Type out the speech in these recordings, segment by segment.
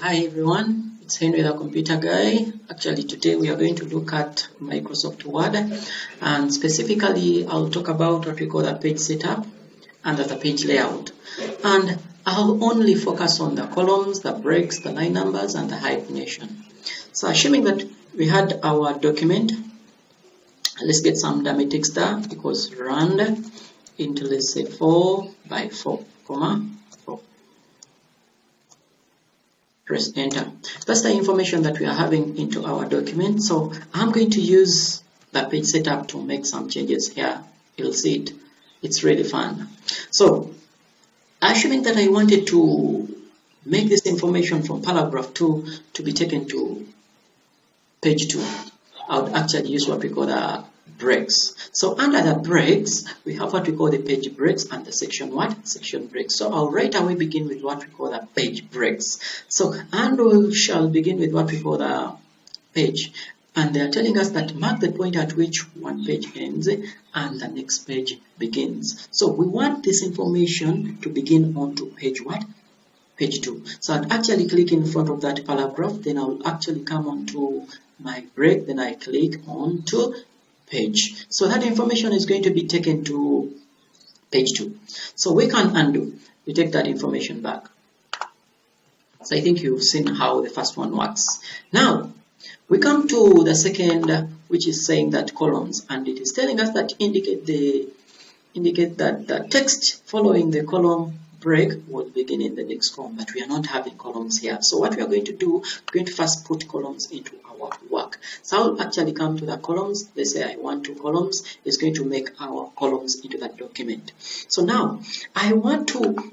Hi everyone, it's Henry the computer guy. Actually today we are going to look at Microsoft Word, and specifically I'll talk about what we call the page setup and the page layout, and I'll only focus on the columns, the breaks, the line numbers and the hyphenation. So assuming that we had our document, let's get some dummy text there because round into, let's say, 4 by 4, comma 4. Press enter. That's the information that we are having into our document. So I'm going to use the page setup to make some changes here. You'll see it. It's really fun. So assuming that I wanted to make this information from paragraph 2 to be taken to page 2, I would actually use what we call the breaks. So under the breaks, we have what we call the page breaks and the section what? Section breaks. So I'll right away begin with what we call the page breaks. So, and we shall begin with what we call the page. And they are telling us that mark the point at which one page ends and the next page begins. So we want this information to begin onto page what? Page 2. So I'd actually click in front of that paragraph, then I will actually come onto my break, then I click onto page. So that information is going to be taken to page 2. So we can undo. We take that information back. So I think you've seen how the first one works. Now we come to the second, which is saying that columns, and it is telling us that indicate that the text following the column break will begin in the next column, but we are not having columns here. So what we are going to do, we're going to first put columns into our work. So I'll actually come to the columns. Let's say I want 2 columns. It's going to make our columns into that document. So now I want to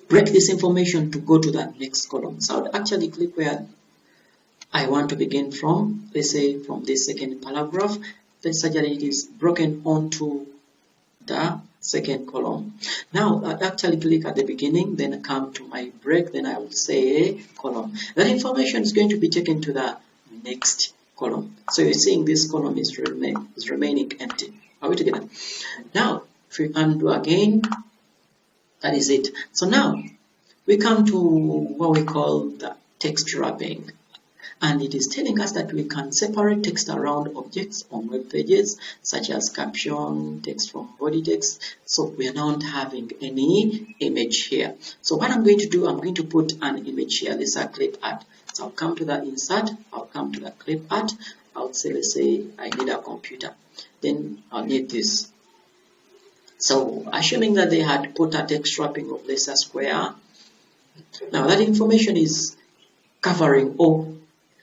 break this information to go to the next column. So I would actually click where I want to begin from. Let's say from this second paragraph. Let's say it is broken onto the second column. Now I'll actually click at the beginning, then come to my break, then I will say column. That information is going to be taken to the next column. So you're seeing this column is remaining empty. Are we together? Now if we undo again, that is it. So now we come to what we call the text wrapping. And it is telling us that we can separate text around objects on web pages, such as caption, text from body text. So we are not having any image here. So what I'm going to do, I'm going to put an image here. Let's say clip art. So I'll come to the insert, I'll come to the clip art. I'll say, let's say I need a computer. Then I'll need this. So assuming that they had put a text wrapping of, let's say, square. Now that information is covering or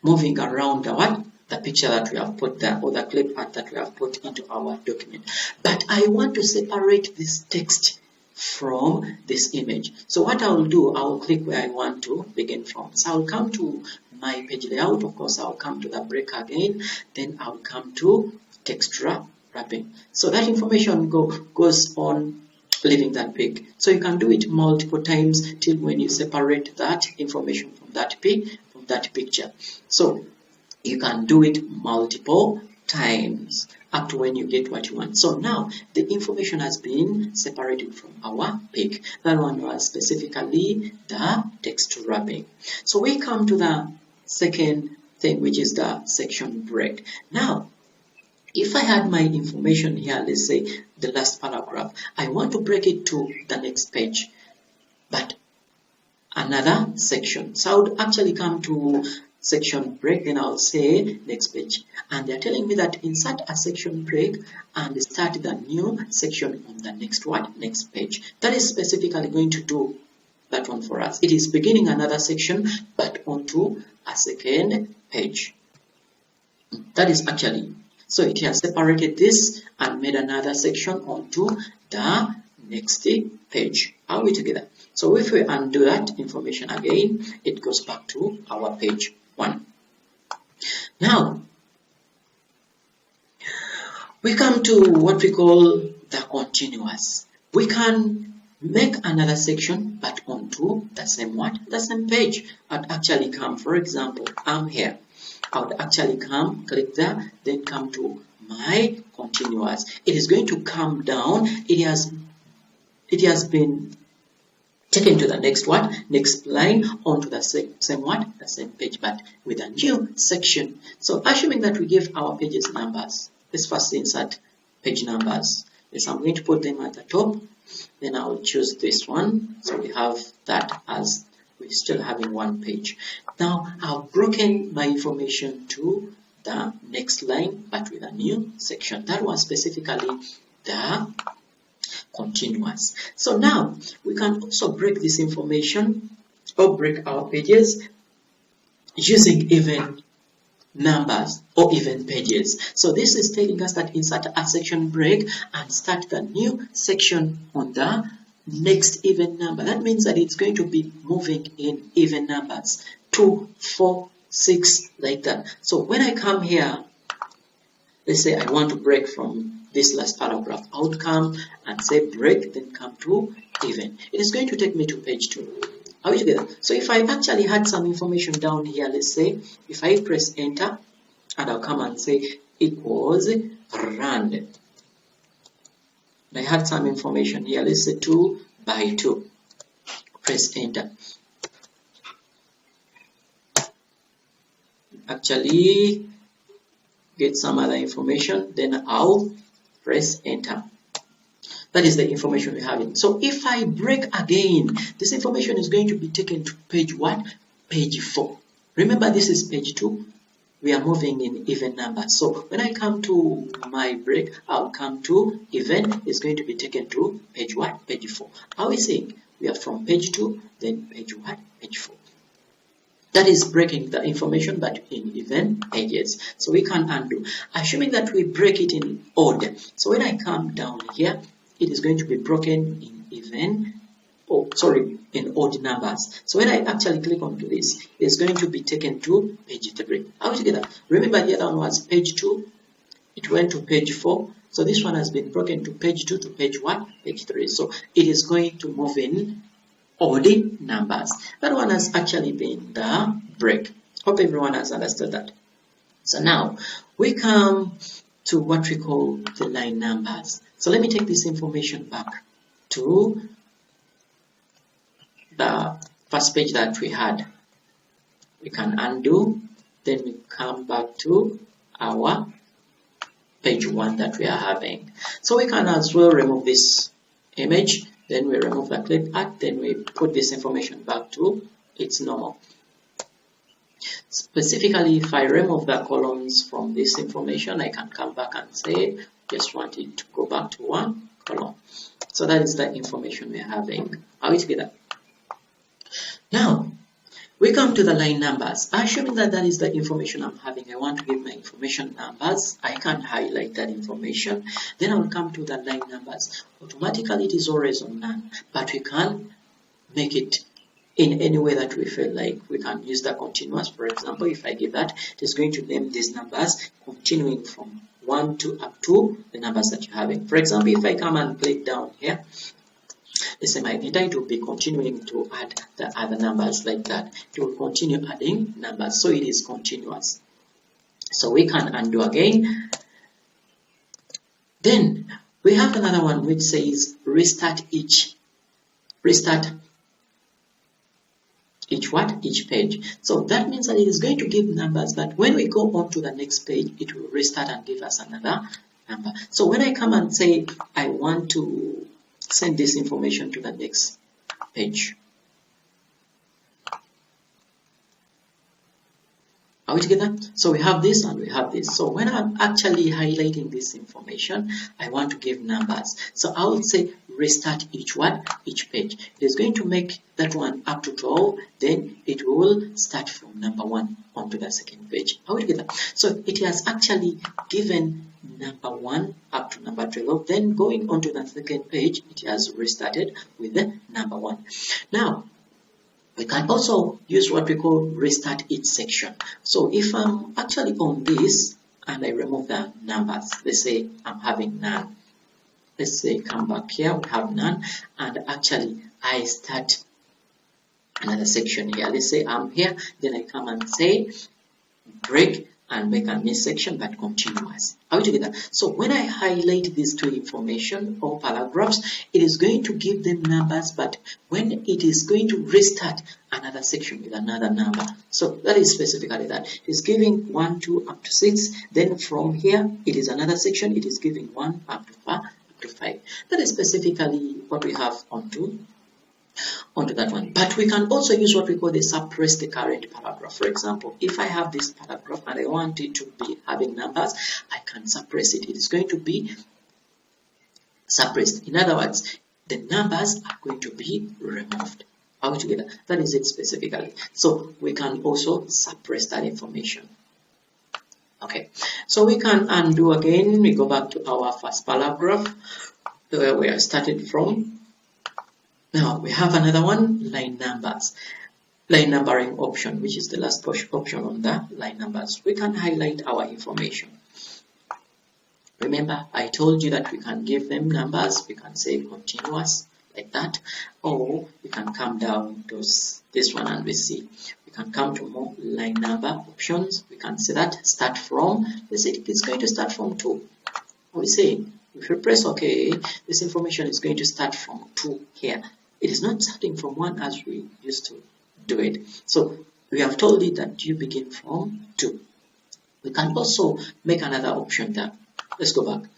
moving around the picture that we have put there, or the clip art that we have put into our document. But I want to separate this text from this image. So what I will do, I will click where I want to begin from. So I'll come to my page layout. Of course, I'll come to the break again. Then I'll come to text wrapping. So that information goes on leaving that page. So you can do it multiple times till when you separate that information from that picture. So you can do it multiple times up to when you get what you want. So now the information has been separated from our page. That one was specifically the text wrapping. So we come to the second thing, which is the section break. Now if I had my information here, let's say the last paragraph, I want to break it to the next page, but another section. So I would actually come to section break, then I'll say next page. And they're telling me that insert a section break and start the new section on the next page. That is specifically going to do that one for us. It is beginning another section, but onto a second page. That is actually, so it has separated this and made another section onto the next page. Are we together? So if we undo that information again, it goes back to our page 1. Now we come to what we call the continuous. We can make another section but onto the same page. I'd actually come, for example, I'm here. I would actually come, click there, then come to my continuous. It is going to come down. It has been taken to the next what? Next line onto the same what? The same page, but with a new section. So assuming that we give our pages numbers, let's first insert page numbers. Yes, I'm going to put them at the top. Then I will choose this one. So we have that as we're still having one page. Now I've broken my information to the next line, but with a new section. That was specifically the continuous. So now we can also break this information or break our pages using even numbers or even pages. So this is telling us that insert a section break and start the new section on the next even number. That means that it's going to be moving in even numbers, 2, 4, 6, like that. So when I come here, let's say I want to break from this last paragraph, I would come and say break, then come to even. It is going to take me to page 2. Are we together? So if I actually had some information down here, let's say if I press enter and I'll come and say equals rand. I had some information here, let's say 2 by 2. Press enter. Actually get some other information, then I'll press enter. That is the information we have. So if I break again, this information is going to be taken to page what? Page 4. Remember, this is page 2. We are moving in even numbers. So when I come to my break, I'll come to even. It's going to be taken to page what? Page 4. How are we saying? We are from page 2, then page what? Page 4. That is breaking the information, but in even pages. So we can undo. Assuming that we break it in odd. So when I come down here, it is going to be broken in even, in odd numbers. So when I actually click onto this, it's going to be taken to page 3. Are we together? Remember the other one was page 2. It went to page 4. So this one has been broken to page 2 to page 1, page 3. So it is going to move in odd numbers. That one has actually been the break. Hope everyone has understood that. So now we come to what we call the line numbers. So let me take this information back to the first page that we had. We can undo, then we come back to our page 1 that we are having. So we can as well remove this image. Then we remove the clip art, then we put this information back to its normal. Specifically, if I remove the columns from this information, I can come back and say, just want it to go back to 1 column. So that is the information we're having. Are we together? Now, we come to the line numbers. Assuming that that is the information I'm having, I want to give my information numbers. I can highlight that information. Then I will come to the line numbers. Automatically, it is always on none, but we can make it in any way that we feel like. We can use the continuous. For example, if I give that, it is going to name these numbers continuing from 1 to up to the numbers that you're having. For example, if I come and click down here, let's say my intent will be continuing to add the other numbers like that. It will continue adding numbers, so it is continuous. So we can undo again. Then we have another one which says restart each page. So that means that it is going to give numbers, but when we go on to the next page, it will restart and give us another number. So when I come and say I want to send this information to the next page, are we together? So we have this and we have this. So when I'm actually highlighting this information, I want to give numbers. So I will say restart each page. It is going to make that one up to 12. Then it will start from number 1 onto the second page. Are we together? So it has actually given number 1 up to number 12. Then going on to the second page, it has restarted with the number 1. Now, we can also use what we call restart each section. So if I'm actually on this and I remove the numbers, let's say I'm having none. Let's say come back here, we have none, and actually I start another section here. Let's say I'm here, then I come and say break, and make a mid section but continuous. Are we together? So when I highlight these two information or paragraphs, it is going to give them numbers, but when it is going to restart another section with another number. So that is specifically that. It is giving 1, 2 up to 6. Then from here, it is another section. It is giving 1 up to 5. That is specifically what we have onto that one. But we can also use what we call the suppress the current paragraph. For example, if I have this paragraph and I want it to be having numbers, I can suppress it. It is going to be suppressed. In other words, the numbers are going to be removed. Are we together? That is it specifically. So we can also suppress that information. Okay, so we can undo again. We go back to our first paragraph where we are started from. Now we have another one, line numbers, line numbering option, which is the last option on the line numbers. We can highlight our information. Remember, I told you that we can give them numbers. We can say continuous like that, or we can come down to this one and we see. We can come to more line number options. We can say that start from. We say it's going to start from 2. We say if you press OK, this information is going to start from 2 here. It is not starting from 1 as we used to do it. So we have told it that you begin from 2. We can also make another option there. Let's go back.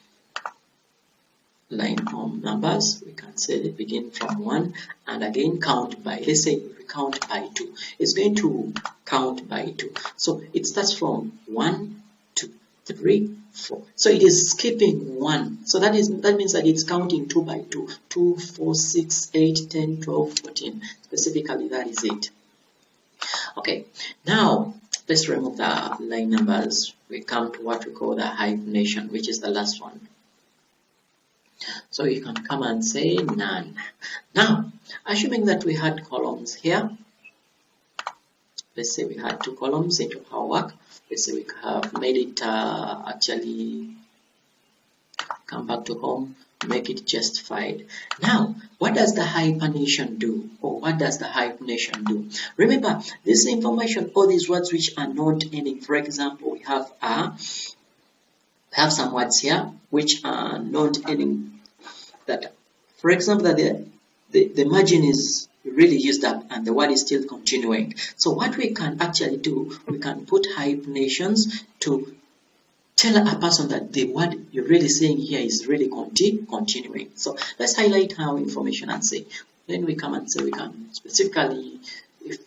Line numbers. We can say begin from 1 and again count by. Let's say we count by 2. It's going to count by 2. So it starts from 1, 2, 3, 4. So it is skipping 1. So that means that it's counting 2 by 2. 2, 4, 6, 8, 10, 12, 14. Specifically, that is it. Okay. Now let's remove the line numbers. We come to what we call the hyphenation, which is the last one. So you can come and say none. Now, assuming that we had columns here, let's say we had 2 columns into our work. Let's say we have made it actually come back to home, make it justified. Now, what does the hyphenation do? Or what does the hyphenation do? Remember, this information, all these words which are not ending. For example, we have some words here which are not ending. That, for example, that the margin is really used up and the word is still continuing. So what we can actually do, we can put hyphenations to tell a person that the word you're really saying here is really continuing. So let's highlight our information and say, then we come and say we can specifically, if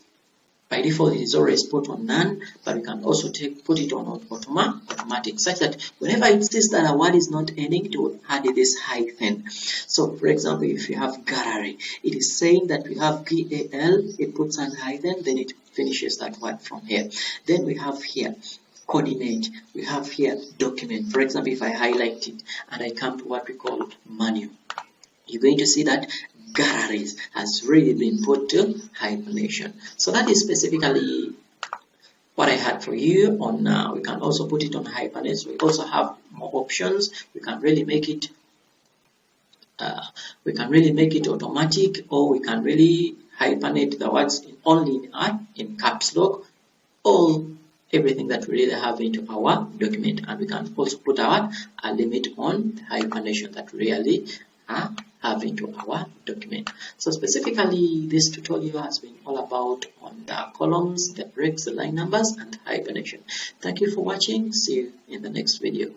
by default it is always put on none, but we can also put it on automatic, such that whenever it says that a word is not ending, it will add this hyphen. So for example, if you have gallery, it is saying that we have GAL, it puts an hyphen, then it finishes that word from here. Then we have here coordinate, we have here document. For example, if I highlight it and I come to what we call menu, you're going to see that galleries has really been put to hyphenation. So that is specifically what I had for you on. We can also put it on hyphenates. We also have more options. We can really make it automatic, or we can really hyphenate the words only in caps lock, or everything that we really have into our document. And we can also put a limit on hyphenation that we really have into our document. So specifically, this tutorial has been all about on the columns, the breaks, the line numbers, and hyphenation. Thank you for watching. See you in the next video.